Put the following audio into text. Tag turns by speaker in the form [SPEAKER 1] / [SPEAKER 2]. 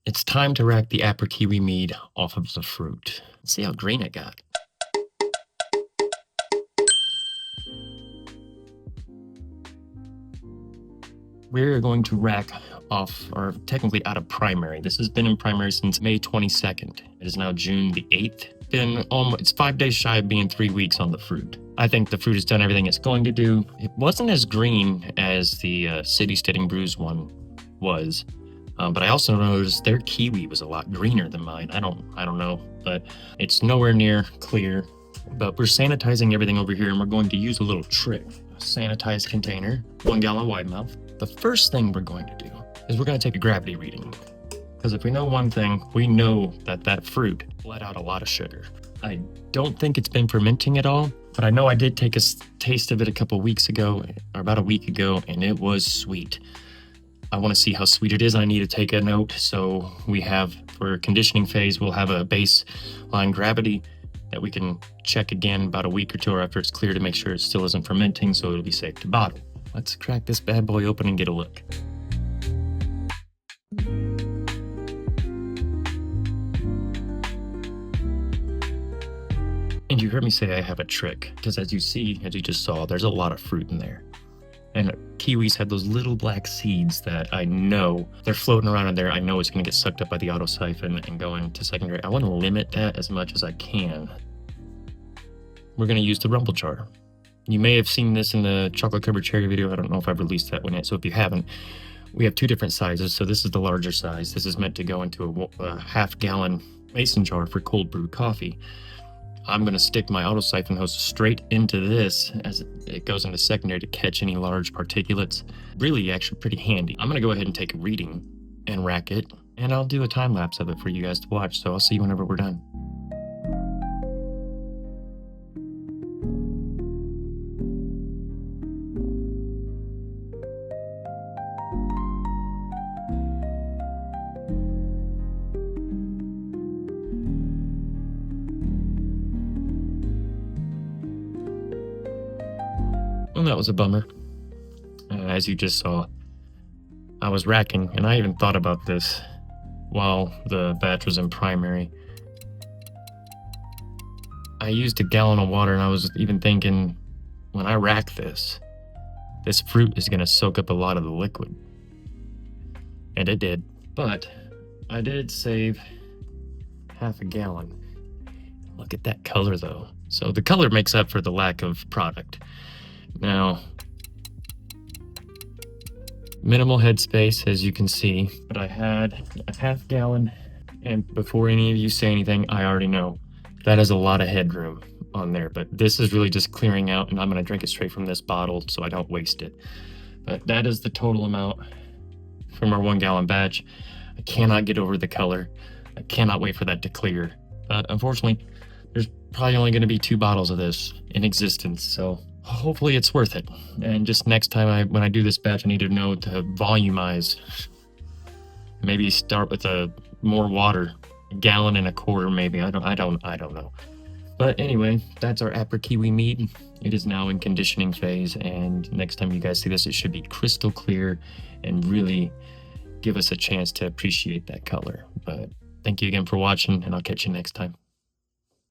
[SPEAKER 1] It's time to rack the Aprikiwi mead off of the fruit. Let's see how green it got. We're going to rack off, or technically out of primary. This has been in primary since May 22nd. It is now June the 8th. It's 5 days shy of being 3 weeks on the fruit. I think the fruit has done everything it's going to do. It wasn't as green as the City Steading Brews one was, but I also noticed their kiwi was a lot greener than mine. I don't know, but it's nowhere near clear. But we're sanitizing everything over here, and we're going to use a little trick. A sanitized container, 1 gallon wide mouth. The first thing we're going to do is we're going to take a gravity reading. Because if we know one thing, we know that fruit let out a lot of sugar. I don't think it's been fermenting at all, but I know I did take a taste of it a couple weeks ago, or about a week ago, and it was sweet. I want to see how sweet it is. I need to take a note. So we have, for conditioning phase, we'll have a baseline gravity that we can check again about a week or two after it's clear to make sure it still isn't fermenting, so it'll be safe to bottle. Let's crack this bad boy open and get a look. And you heard me say I have a trick, because as you just saw, there's a lot of fruit in there. And kiwis have those little black seeds that I know they're floating around in there. I know it's going to get sucked up by the auto siphon and go into secondary. I want to limit that as much as I can. We're going to use the rumble jar. You may have seen this in the chocolate covered cherry video. I don't know if I've released that one yet. So if you haven't, we have two different sizes. So this is the larger size. This is meant to go into a half-gallon mason jar for cold brew coffee. I'm going to stick my auto siphon hose straight into this as it goes into secondary to catch any large particulates. Really, actually pretty handy. I'm going to go ahead and take a reading and rack it, and I'll do a time lapse of it for you guys to watch. So I'll see you whenever we're done. Well, that was a bummer. As you just saw, I was racking, and I even thought about this while the batch was in primary. I used a gallon of water, and I was even thinking, when I rack this fruit is going to soak up a lot of the liquid. And it did. But I did save half a gallon. Look at that color, though. So the color makes up for the lack of product. Now, minimal headspace, as you can see, but I had a half gallon, and before any of you say anything, I already know that is a lot of headroom on there, but this is really just clearing out, and I'm going to drink it straight from this bottle so I don't waste it. But that is the total amount from our 1 gallon batch. I cannot get over the color. I cannot wait for that to clear. But unfortunately, there's probably only going to be 2 bottles of this in existence, so hopefully it's worth it. And just next time when I do this batch, I need to know to volumize. Maybe start with more water, 1.25 gallons maybe. I don't know. But anyway, that's our Aprikiwi mead. It is now in conditioning phase, and next time you guys see this, it should be crystal clear and really give us a chance to appreciate that color. But thank you again for watching, and I'll catch you next time.